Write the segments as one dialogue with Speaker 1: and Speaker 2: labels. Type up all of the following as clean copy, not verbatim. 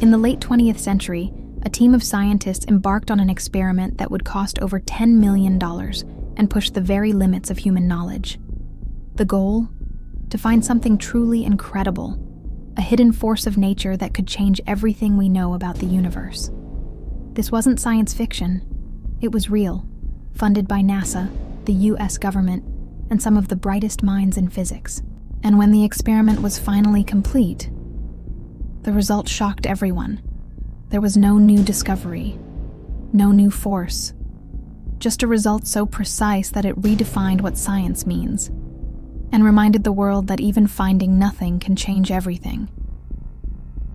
Speaker 1: In the late 20th century, a team of scientists embarked on an experiment that would cost over $10 million and push the very limits of human knowledge. The goal? To find something truly incredible, a hidden force of nature that could change everything we know about the universe. This wasn't science fiction. It was real, funded by NASA, the US government, and some of the brightest minds in physics. And when the experiment was finally complete, the result shocked everyone. There was no new discovery, no new force, just a result so precise that it redefined what science means, and reminded the world that even finding nothing can change everything.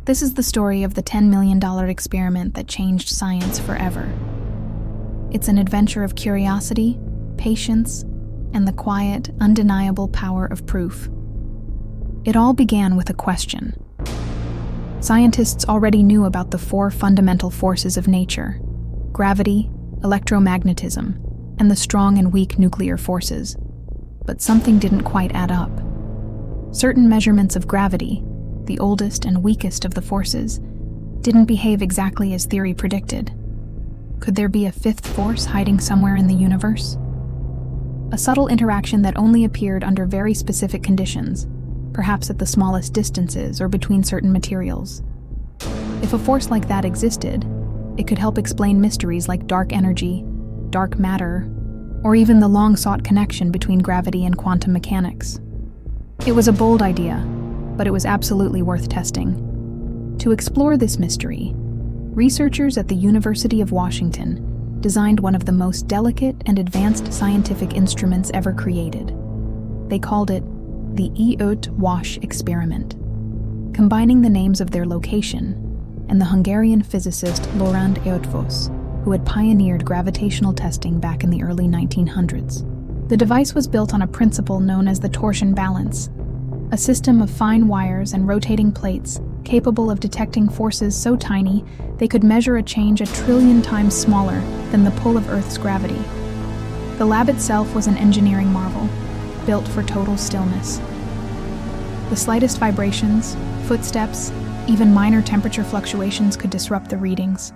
Speaker 1: This is the story of the $10 million experiment that changed science forever. It's an adventure of curiosity, patience, and the quiet, undeniable power of proof. It all began with a question. Scientists already knew about the four fundamental forces of nature: gravity, electromagnetism, and the strong and weak nuclear forces. But something didn't quite add up. Certain measurements of gravity, the oldest and weakest of the forces, didn't behave exactly as theory predicted. Could there be a fifth force hiding somewhere in the universe? A subtle interaction that only appeared under very specific conditions, perhaps at the smallest distances or between certain materials. If a force like that existed, it could help explain mysteries like dark energy, dark matter, or even the long-sought connection between gravity and quantum mechanics. It was a bold idea, but it was absolutely worth testing. To explore this mystery, researchers at the University of Washington designed one of the most delicate and advanced scientific instruments ever created. They called it the Eöt-Wash Experiment, combining the names of their location and the Hungarian physicist Eöt-Wash, who had pioneered gravitational testing back in the early 1900s. The device was built on a principle known as the torsion balance, a system of fine wires and rotating plates capable of detecting forces so tiny they could measure a change 1 trillion times smaller than the pull of Earth's gravity. The lab itself was an engineering marvel, built for total stillness. The slightest vibrations, footsteps, even minor temperature fluctuations could disrupt the readings.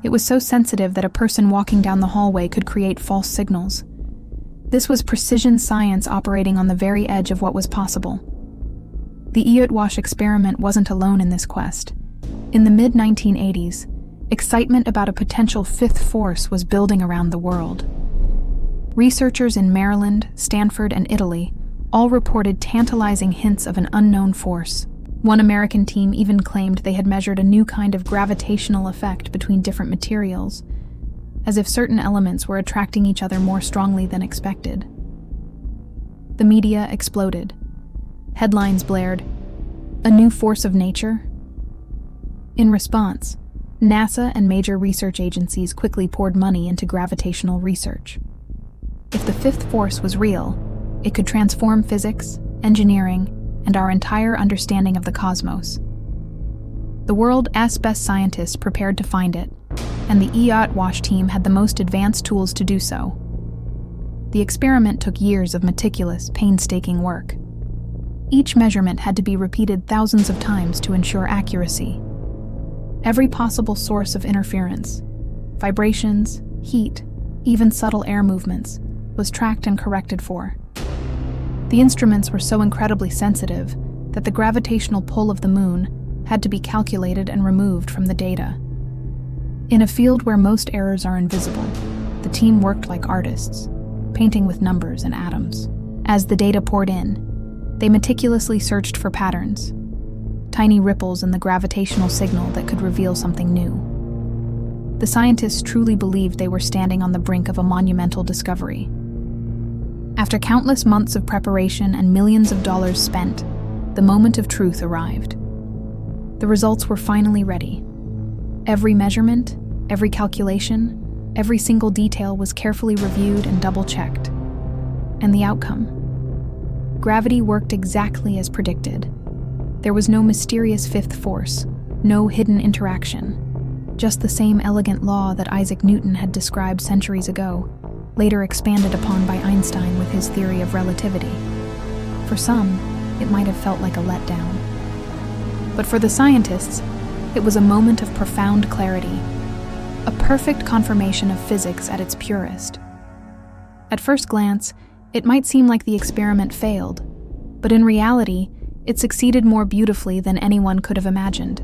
Speaker 1: It was so sensitive that a person walking down the hallway could create false signals. This was precision science operating on the very edge of what was possible. The Eöt-Wash experiment wasn't alone in this quest. In the mid-1980s, excitement about a potential fifth force was building around the world. Researchers in Maryland, Stanford, and Italy all reported tantalizing hints of an unknown force. One American team even claimed they had measured a new kind of gravitational effect between different materials, as if certain elements were attracting each other more strongly than expected. The media exploded. Headlines blared, "A new force of nature?" In response, NASA and major research agencies quickly poured money into gravitational research. If the fifth force was real, it could transform physics, engineering, and our entire understanding of the cosmos. The world's best scientists prepared to find it, and the Eöt-Wash team had the most advanced tools to do so. The experiment took years of meticulous, painstaking work. Each measurement had to be repeated thousands of times to ensure accuracy. Every possible source of interference, vibrations, heat, even subtle air movements, was tracked and corrected for. The instruments were so incredibly sensitive that the gravitational pull of the moon had to be calculated and removed from the data. In a field where most errors are invisible, the team worked like artists, painting with numbers and atoms. As the data poured in, they meticulously searched for patterns, tiny ripples in the gravitational signal that could reveal something new. The scientists truly believed they were standing on the brink of a monumental discovery. After countless months of preparation and millions of dollars spent, the moment of truth arrived. The results were finally ready. Every measurement, every calculation, every single detail was carefully reviewed and double-checked. And the outcome? Gravity worked exactly as predicted. There was no mysterious fifth force, no hidden interaction, just the same elegant law that Isaac Newton had described centuries ago, later expanded upon by Einstein with his theory of relativity. For some, it might have felt like a letdown. But for the scientists, It was a moment of profound clarity, a perfect confirmation of physics at its purest. At first glance, it might seem like the experiment failed, but in reality, it succeeded more beautifully than anyone could have imagined.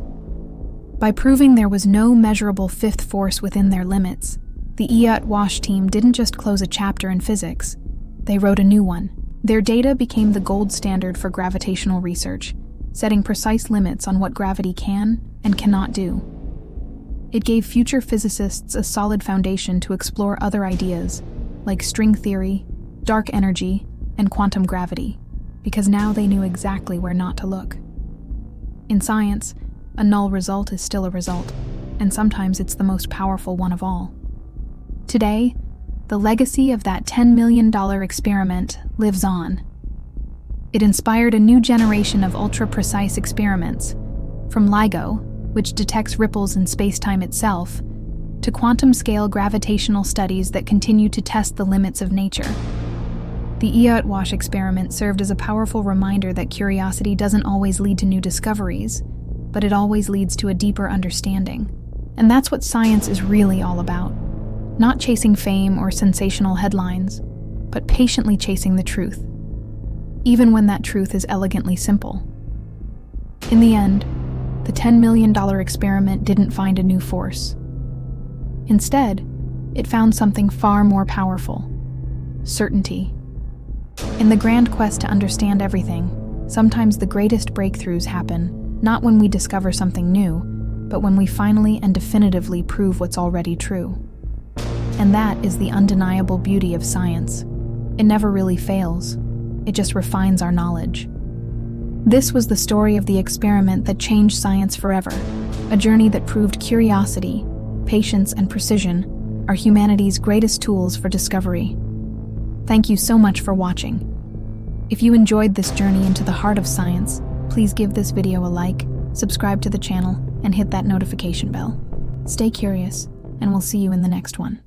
Speaker 1: By proving there was no measurable fifth force within their limits, the Eöt-Wash team didn't just close a chapter in physics, they wrote a new one. Their data became the gold standard for gravitational research, setting precise limits on what gravity can and cannot do. It gave future physicists a solid foundation to explore other ideas, like string theory, dark energy, and quantum gravity, because now they knew exactly where not to look. In science, a null result is still a result, and sometimes it's the most powerful one of all. Today, the legacy of that $10 million experiment lives on. It inspired a new generation of ultra-precise experiments, from LIGO, which detects ripples in space-time itself, to quantum-scale gravitational studies that continue to test the limits of nature. The Eöt-Wash experiment served as a powerful reminder that curiosity doesn't always lead to new discoveries, but it always leads to a deeper understanding. And that's what science is really all about. Not chasing fame or sensational headlines, but patiently chasing the truth, even when that truth is elegantly simple. In the end, the $10 million experiment didn't find a new force. Instead, it found something far more powerful: certainty. In the grand quest to understand everything, sometimes the greatest breakthroughs happen not when we discover something new, but when we finally and definitively prove what's already true. And that is the undeniable beauty of science. It never really fails. It just refines our knowledge. This was the story of the experiment that changed science forever, a journey that proved curiosity, patience, and precision are humanity's greatest tools for discovery. Thank you so much for watching. If you enjoyed this journey into the heart of science, please give this video a like, subscribe to the channel, and hit that notification bell. Stay curious, and we'll see you in the next one.